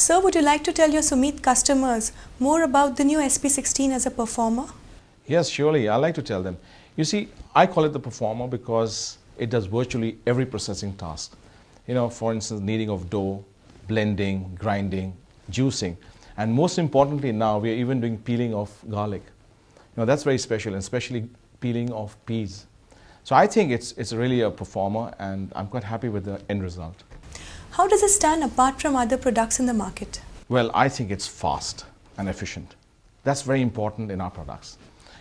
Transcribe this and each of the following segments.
Sir, would you like to tell your Sumeet customers more about the new SP16 as a performer? Yes, surely. I like to tell them. You see, I call it the performer because it does virtually every processing task. For instance, kneading of dough, blending, grinding, juicing, and most importantly now we are even doing peeling of garlic. That's very special, and especially peeling of peas. So I think it's really a performer, and I'm quite happy with the end result. How does it stand apart from other products in the market? Well, I think it's fast and efficient. That's very important in our products.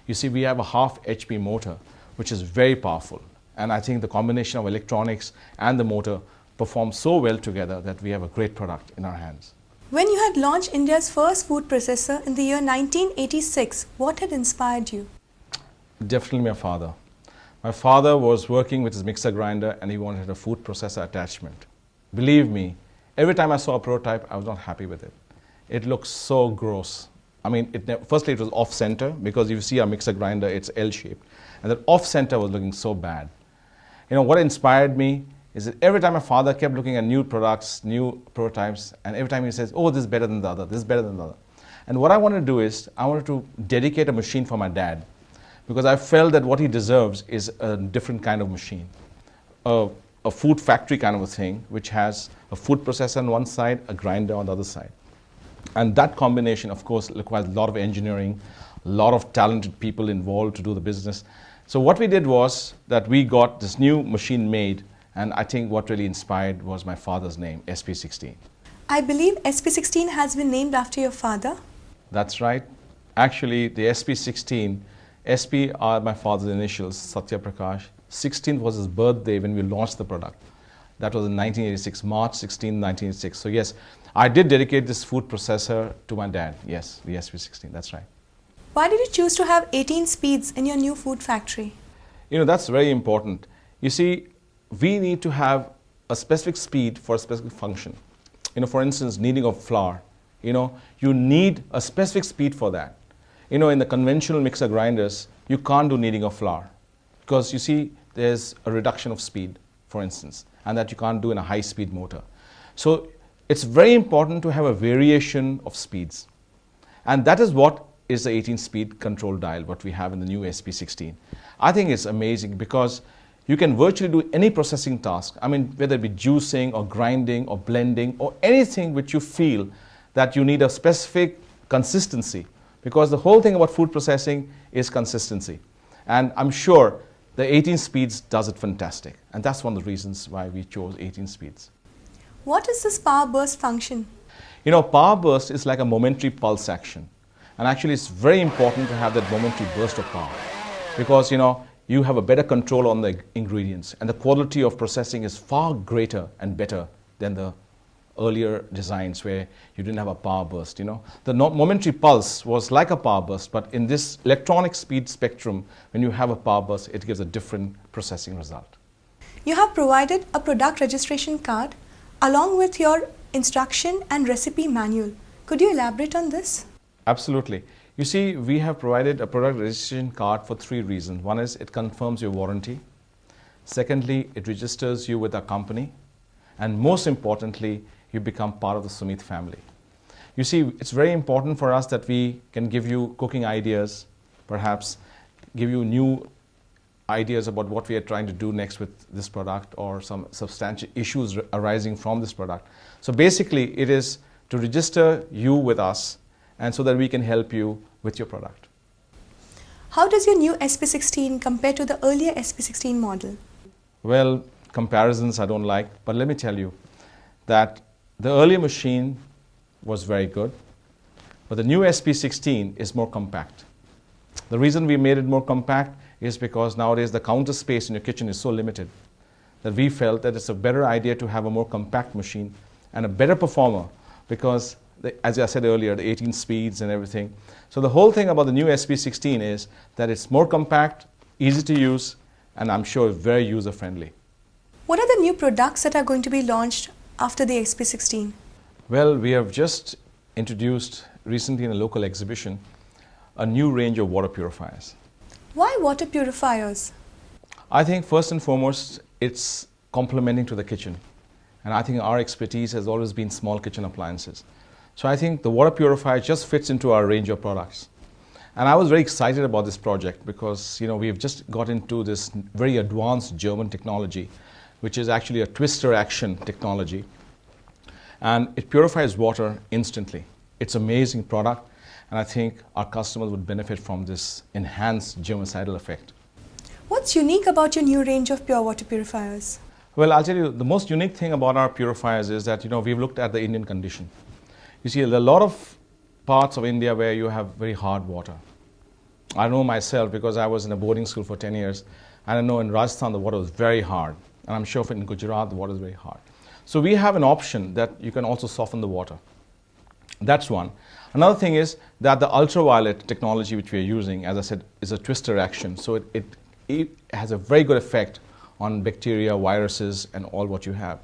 You see, we have a half HP motor, which is very powerful. And I think the combination of electronics and the motor perform so well together that we have a great product in our hands. When you had launched India's first food processor in the year 1986, what had inspired you? Definitely my father. My father was working with his mixer grinder and he wanted a food processor attachment. Believe me, every time I saw a prototype, I was not happy with it. It looked so gross. I mean, firstly it was off-center, because if you see our mixer grinder, it's L-shaped. And that off-center was looking so bad. What inspired me is that every time my father kept looking at new products, new prototypes, and every time he says, oh, this is better than the other, this is better than the other. And what I wanted to do is, I wanted to dedicate a machine for my dad, because I felt that what he deserves is a different kind of machine. A food factory kind of a thing, which has a food processor on one side, a grinder on the other side. And that combination, of course, requires a lot of engineering, a lot of talented people involved to do the business. So what we did was that we got this new machine made, and I think what really inspired was my father's name, SP16. I believe SP16 has been named after your father. That's right. Actually, the SP16, SP are my father's initials, Satya Prakash. 16th was his birthday when we launched the product. That was in 1986, March 16, 1986. So yes, I did dedicate this food processor to my dad. Yes, the SP16, that's right. Why did you choose to have 18 speeds in your new food factory? That's very important. You see, we need to have a specific speed for a specific function. For instance, kneading of flour. You need a specific speed for that. In the conventional mixer grinders, you can't do kneading of flour, because you see, there's a reduction of speed, for instance, and that you can't do in a high-speed motor. So it's very important to have a variation of speeds. And that is what is the 18-speed control dial, what we have in the new SP16. I think it's amazing because you can virtually do any processing task. I mean, whether it be juicing or grinding or blending or anything which you feel that you need a specific consistency, because the whole thing about food processing is consistency. And I'm sure the 18 speeds does it fantastic. And that's one of the reasons why we chose 18 speeds. What is this power burst function? Power burst is like a momentary pulse action. And actually, it's very important to have that momentary burst of power, because, you have a better control on the ingredients, and the quality of processing is far greater and better than the earlier designs where you didn't have a power burst. The momentary pulse was like a power burst, but in this electronic speed spectrum, when you have a power burst, it gives a different processing result. You have provided a product registration card along with your instruction and recipe manual. Could you elaborate on this? Absolutely. You see, we have provided a product registration card for 3 reasons. One is it confirms your warranty. Secondly, it registers you with our company. And most importantly, you become part of the Sumeet family. You see, it's very important for us that we can give you cooking ideas, perhaps give you new ideas about what we are trying to do next with this product, or some substantial issues arising from this product. So basically, it is to register you with us, and so that we can help you with your product. How does your new SP16 compare to the earlier SP16 model? Well, comparisons I don't like, but let me tell you that the earlier machine was very good, but the new SP16 is more compact. The reason we made it more compact is because nowadays the counter space in your kitchen is so limited that we felt that it's a better idea to have a more compact machine and a better performer, because as I said earlier, the 18 speeds and everything. So the whole thing about the new SP16 is that it's more compact, easy to use, and I'm sure very user-friendly. What are the new products that are going to be launched after the SP16? Well, we have just introduced recently in a local exhibition a new range of water purifiers. Why water purifiers? I think first and foremost, it's complementing to the kitchen. And I think our expertise has always been small kitchen appliances. So I think the water purifier just fits into our range of products. And I was very excited about this project because we've just got into this very advanced German technology, which is actually a twister action technology. And it purifies water instantly. It's an amazing product, and I think our customers would benefit from this enhanced germicidal effect. What's unique about your new range of pure water purifiers? Well, I'll tell you, the most unique thing about our purifiers is that we've looked at the Indian condition. You see, there are a lot of parts of India where you have very hard water. I know myself because I was in a boarding school for 10 years, and I know in Rajasthan the water was very hard, and I'm sure in Gujarat the water is very hard. So we have an option that you can also soften the water. That's one. Another thing is that the ultraviolet technology which we are using, as I said, is a twister action. So it has a very good effect on bacteria, viruses, and all what you have.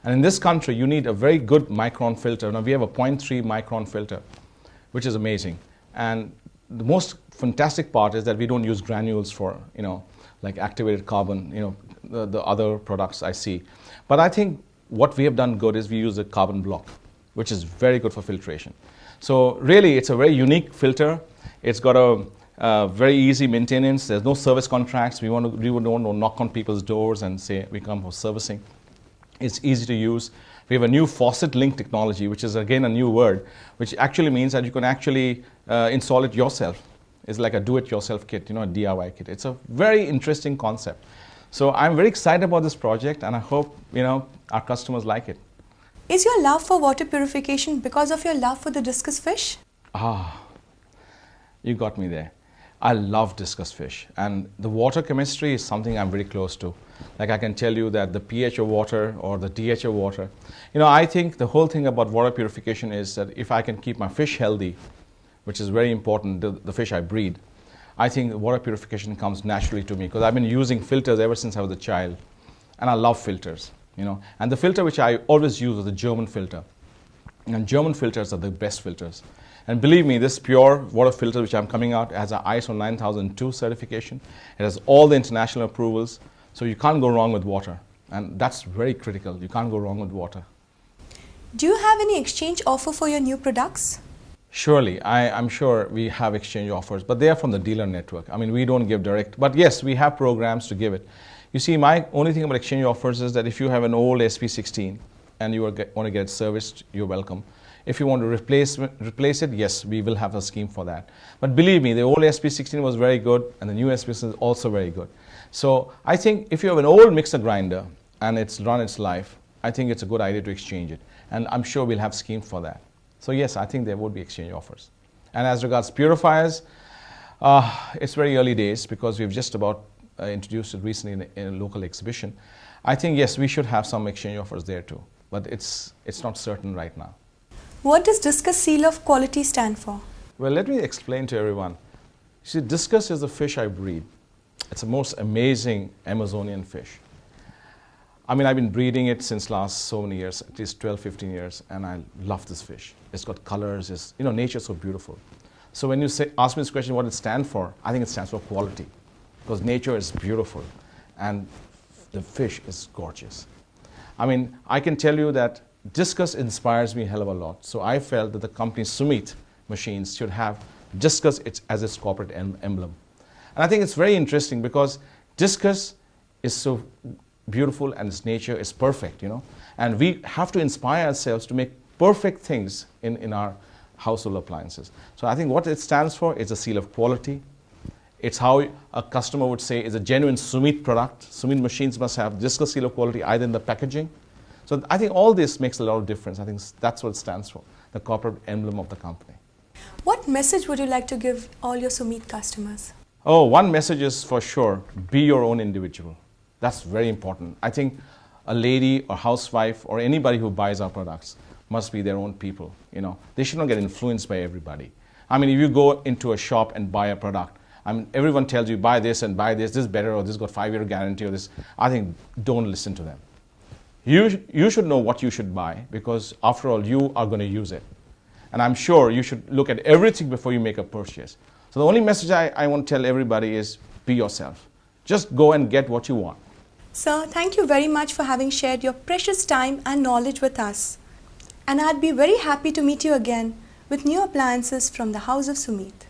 And in this country, you need a very good micron filter. Now, we have a 0.3 micron filter, which is amazing. And the most fantastic part is that we don't use granules for, like activated carbon, the other products I see. But I think what we have done good is we use a carbon block, which is very good for filtration. So really, it's a very unique filter. It's got a very easy maintenance. There's no service contracts. We don't want to knock on people's doors and say we come for servicing. It's easy to use. We have a new faucet link technology, which is again a new word, which actually means that you can actually install it yourself. It's like a do-it-yourself kit, a DIY kit. It's a very interesting concept. So I'm very excited about this project, and I hope our customers like it. Is your love for water purification because of your love for the discus fish? You got me there. I love discus fish, and the water chemistry is something I'm very close to. Like I can tell you that the pH of water or the DH of water, I think the whole thing about water purification is that if I can keep my fish healthy, which is very important, the fish I breed, I think water purification comes naturally to me because I've been using filters ever since I was a child, and I love filters, And the filter which I always use is the German filter, and German filters are the best filters. And believe me, this pure water filter which I'm coming out has an ISO 9002 certification. It has all the international approvals, so you can't go wrong with water. And that's very critical. You can't go wrong with water. Do you have any exchange offer for your new products? Surely, I'm sure we have exchange offers, but they are from the dealer network. I mean, we don't give direct, but yes, we have programs to give it. You see, my only thing about exchange offers is that if you have an old SP16 and you want to get it serviced, you're welcome. If you want to replace it, yes, we will have a scheme for that. But believe me, the old SP16 was very good, and the new SP16 is also very good. So I think if you have an old mixer grinder and it's run its life, I think it's a good idea to exchange it. And I'm sure we'll have schemes for that. So yes, I think there would be exchange offers. And as regards purifiers, it's very early days because we've just about introduced it recently in a local exhibition. I think, yes, we should have some exchange offers there too. But it's not certain right now. What does Discus Seal of Quality stand for? Well, let me explain to everyone. You see, discus is the fish I breed. It's the most amazing Amazonian fish. I mean, I've been breeding it since last so many years, at least 12, 15 years, and I love this fish. It's got colors, nature's so beautiful. So when you ask me this question, what it stands for, I think it stands for quality, because nature is beautiful, and the fish is gorgeous. I mean, I can tell you that discus inspires me a hell of a lot. So I felt that the company Sumeet machines should have discus as its corporate emblem. And I think it's very interesting because discus is so beautiful and its nature is perfect, And we have to inspire ourselves to make perfect things in our household appliances. So I think what it stands for is a seal of quality. It's how a customer would say is a genuine Sumeet product. Sumeet machines must have discus seal of quality either in the packaging. So I think all this makes a lot of difference. I think that's what it stands for, the corporate emblem of the company. What message would you like to give all your Sumeet customers? Oh, one message is for sure, be your own individual. That's very important. I think a lady or housewife or anybody who buys our products must be their own people. They should not get influenced by everybody. I mean, if you go into a shop and buy a product, everyone tells you buy this and buy this is better, or this got 5-year guarantee, or this. I think don't listen to them. You should know what you should buy because after all, you are going to use it. And I'm sure you should look at everything before you make a purchase. So the only message I want to tell everybody is be yourself. Just go and get what you want. Sir, thank you very much for having shared your precious time and knowledge with us. and I'd be very happy to meet you again with new appliances from the house of Sumeet.